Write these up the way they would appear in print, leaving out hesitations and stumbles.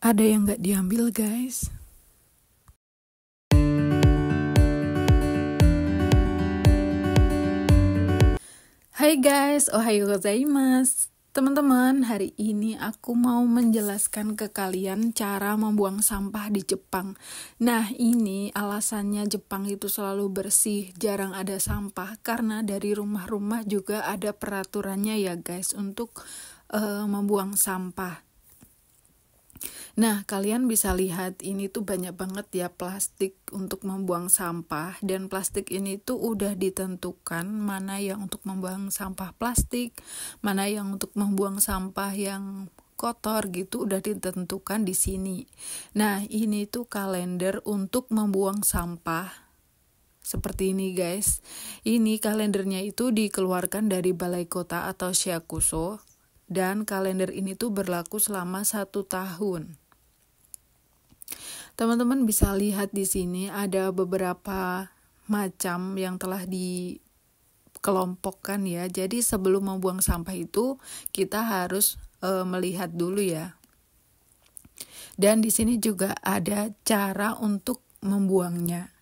Ada yang gak diambil, guys. Hai guys, ohayo gozaimasu. Teman-teman, hari ini aku mau menjelaskan ke kalian cara membuang sampah di Jepang. Nah, ini alasannya Jepang itu selalu bersih, jarang ada sampah, karena dari rumah-rumah juga ada peraturannya ya guys, untuk membuang sampah. Nah, kalian bisa lihat ini tuh banyak banget ya plastik untuk membuang sampah, dan plastik ini tuh udah ditentukan mana yang untuk membuang sampah plastik, mana yang untuk membuang sampah yang kotor gitu, udah ditentukan di sini. Nah, ini tuh kalender untuk membuang sampah. Seperti ini guys. Ini kalendernya itu dikeluarkan dari Balai Kota atau Shiakuso, dan kalender ini tuh berlaku selama 1 tahun. Teman-teman bisa lihat di sini ada beberapa macam yang telah dikelompokkan ya. Jadi sebelum membuang sampah itu kita harus melihat dulu ya. Dan di sini juga ada cara untuk membuangnya.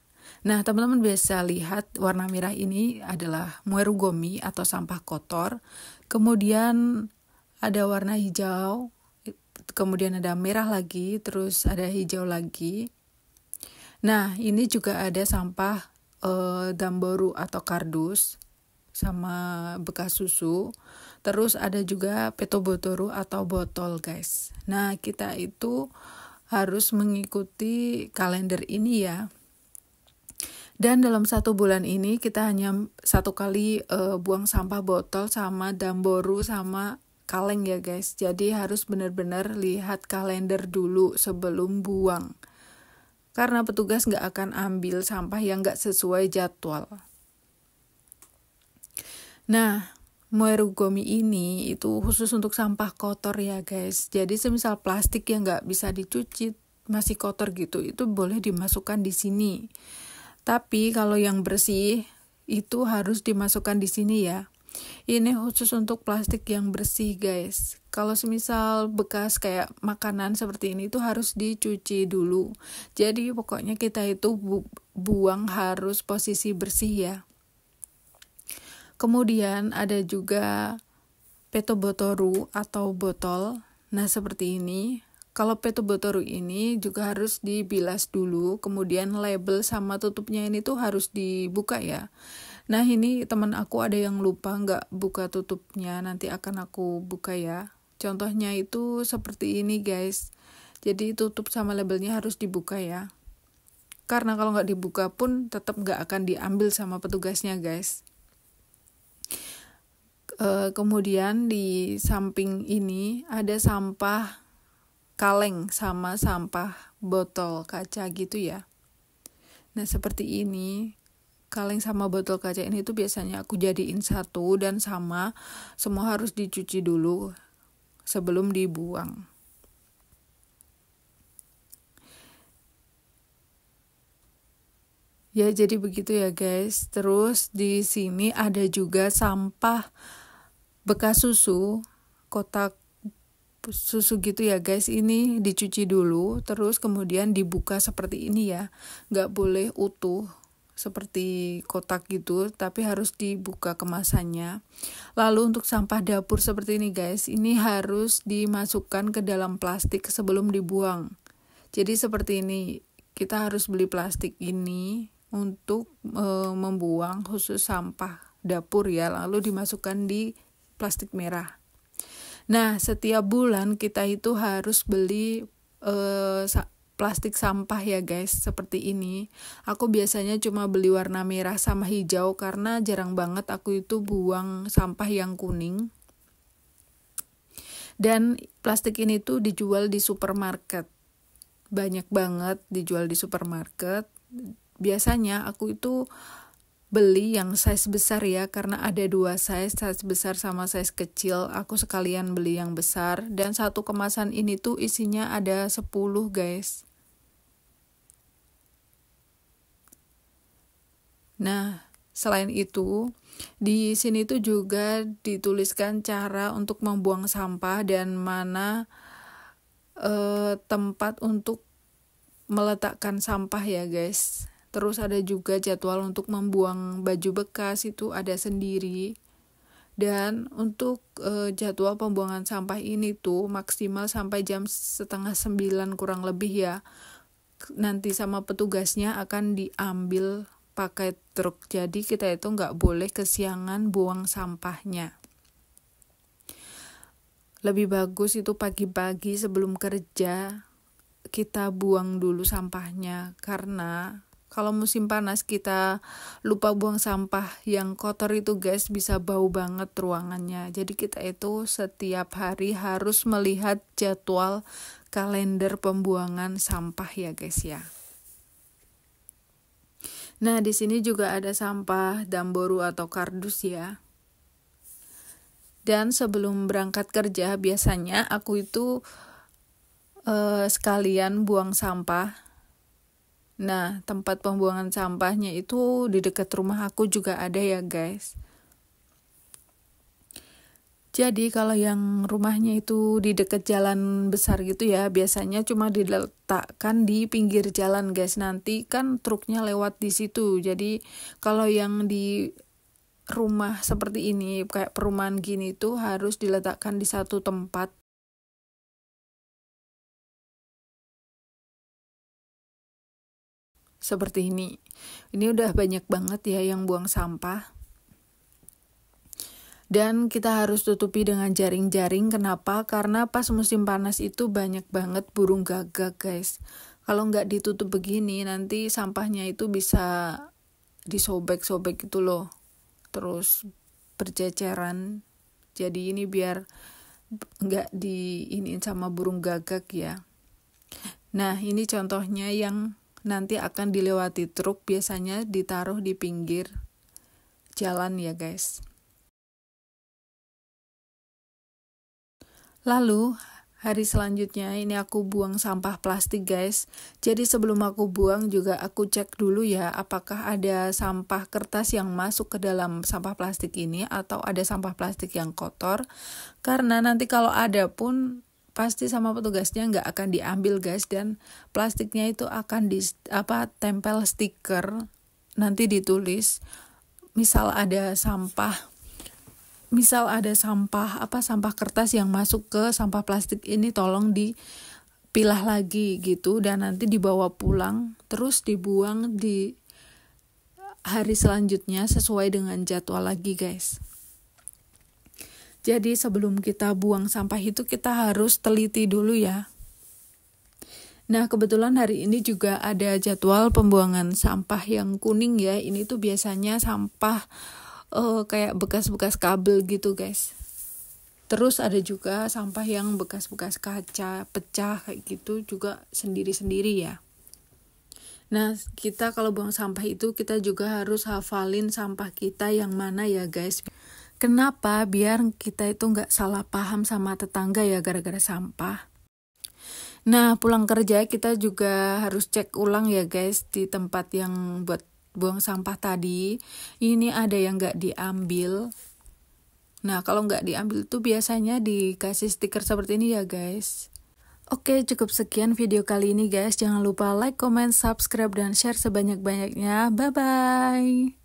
Nah, teman-teman bisa lihat warna merah ini adalah moerugomi atau sampah kotor. Kemudian ada warna hijau, kemudian ada merah lagi, terus ada hijau lagi. Nah, ini juga ada sampah damboru atau kardus sama bekas susu. Terus ada juga petobotoru atau botol, guys. Nah, kita itu harus mengikuti kalender ini ya. Dan dalam 1 bulan ini kita hanya 1 kali buang sampah botol sama damboru sama kaleng ya guys. Jadi harus benar-benar lihat kalender dulu sebelum buang. Karena petugas gak akan ambil sampah yang gak sesuai jadwal. Nah, moerugomi ini itu khusus untuk sampah kotor ya guys. Jadi semisal plastik yang gak bisa dicuci, masih kotor gitu, itu boleh dimasukkan di sini. Tapi kalau yang bersih itu harus dimasukkan di sini ya. Ini khusus untuk plastik yang bersih guys. Kalau semisal bekas kayak makanan seperti ini itu harus dicuci dulu. Jadi pokoknya kita itu buang harus posisi bersih ya. Kemudian ada juga petobotoru atau botol. Nah, seperti ini. Kalau petobotoru ini juga harus dibilas dulu, kemudian label sama tutupnya ini tuh harus dibuka ya. Nah, ini teman aku ada yang lupa nggak buka tutupnya, nanti akan aku buka ya. Contohnya itu seperti ini guys. Jadi tutup sama labelnya harus dibuka ya. Karena kalau nggak dibuka pun tetap nggak akan diambil sama petugasnya guys. Kemudian di samping ini ada sampah kaleng sama sampah botol kaca gitu ya. Nah, seperti ini. Kaleng sama botol kaca ini tuh biasanya aku jadiin satu dan sama, semua harus dicuci dulu sebelum dibuang. Ya, jadi begitu ya guys. Terus di sini ada juga sampah bekas susu, kotak susu gitu ya guys. Ini dicuci dulu, terus kemudian dibuka seperti ini ya. Nggak boleh utuh seperti kotak gitu, tapi harus dibuka kemasannya. Lalu untuk sampah dapur seperti ini guys, ini harus dimasukkan ke dalam plastik sebelum dibuang. Jadi seperti ini, kita harus beli plastik ini untuk membuang khusus sampah dapur ya, lalu dimasukkan di plastik merah. Nah, setiap bulan kita itu harus beli plastik sampah ya guys, seperti ini. Aku biasanya cuma beli warna merah sama hijau karena jarang banget aku itu buang sampah yang kuning. Dan plastik ini tuh dijual di supermarket. Banyak banget dijual di supermarket. Biasanya aku itu beli yang size besar ya, karena ada 2 size besar sama size kecil. Aku sekalian beli yang besar, dan 1 kemasan ini tuh isinya ada 10 guys. Nah, selain itu, di sini tuh juga dituliskan cara untuk membuang sampah dan mana tempat untuk meletakkan sampah ya guys. Terus ada juga jadwal untuk membuang baju bekas, itu ada sendiri. Dan untuk jadwal pembuangan sampah ini tuh maksimal sampai jam 8:30 kurang lebih ya. Nanti sama petugasnya akan diambil pakai truk. Jadi kita itu nggak boleh kesiangan buang sampahnya. Lebih bagus itu pagi-pagi sebelum kerja kita buang dulu sampahnya, karena kalau musim panas kita lupa buang sampah yang kotor itu guys, bisa bau banget ruangannya. Jadi kita itu setiap hari harus melihat jadwal kalender pembuangan sampah ya guys ya. Nah, di sini juga ada sampah damboru atau kardus ya. Dan sebelum berangkat kerja biasanya aku itu sekalian buang sampah. Nah, tempat pembuangan sampahnya itu di dekat rumah aku juga ada ya guys. Jadi kalau yang rumahnya itu di dekat jalan besar gitu ya, biasanya cuma diletakkan di pinggir jalan guys. Nanti kan truknya lewat di situ. Jadi kalau yang di rumah seperti ini, kayak perumahan gini tuh harus diletakkan di satu tempat. Seperti ini. Ini udah banyak banget ya yang buang sampah. Dan kita harus tutupi dengan jaring-jaring. Kenapa? Karena pas musim panas itu banyak banget burung gagak guys. Kalau nggak ditutup begini, nanti sampahnya itu bisa disobek-sobek gitu loh. Terus berceceran. Jadi ini biar nggak diiniin sama burung gagak ya. Nah, ini contohnya yang nanti akan dilewati truk, biasanya ditaruh di pinggir jalan ya guys. Lalu hari selanjutnya ini aku buang sampah plastik guys. Jadi sebelum aku buang juga aku cek dulu ya, apakah ada sampah kertas yang masuk ke dalam sampah plastik ini atau ada sampah plastik yang kotor. Karena nanti kalau ada pun pasti sama petugasnya nggak akan diambil guys, dan plastiknya itu akan tempel stiker, nanti ditulis sampah sampah kertas yang masuk ke sampah plastik ini tolong dipilah lagi gitu, dan nanti dibawa pulang terus dibuang di hari selanjutnya sesuai dengan jadwal lagi guys. Jadi sebelum kita buang sampah itu kita harus teliti dulu ya. Nah, kebetulan hari ini juga ada jadwal pembuangan sampah yang kuning ya. Ini tuh biasanya sampah kayak bekas-bekas kabel gitu guys. Terus ada juga sampah yang bekas-bekas kaca pecah kayak gitu juga sendiri-sendiri ya. Nah, kita kalau buang sampah itu kita juga harus hafalin sampah kita yang mana ya guys. Kenapa? Biar kita itu nggak salah paham sama tetangga ya gara-gara sampah. Nah, pulang kerja kita juga harus cek ulang ya guys di tempat yang buat buang sampah tadi. Ini ada yang nggak diambil. Nah, kalau nggak diambil tuh biasanya dikasih stiker seperti ini ya guys. Oke, cukup sekian video kali ini guys. Jangan lupa like, comment, subscribe, dan share sebanyak-banyaknya. Bye-bye.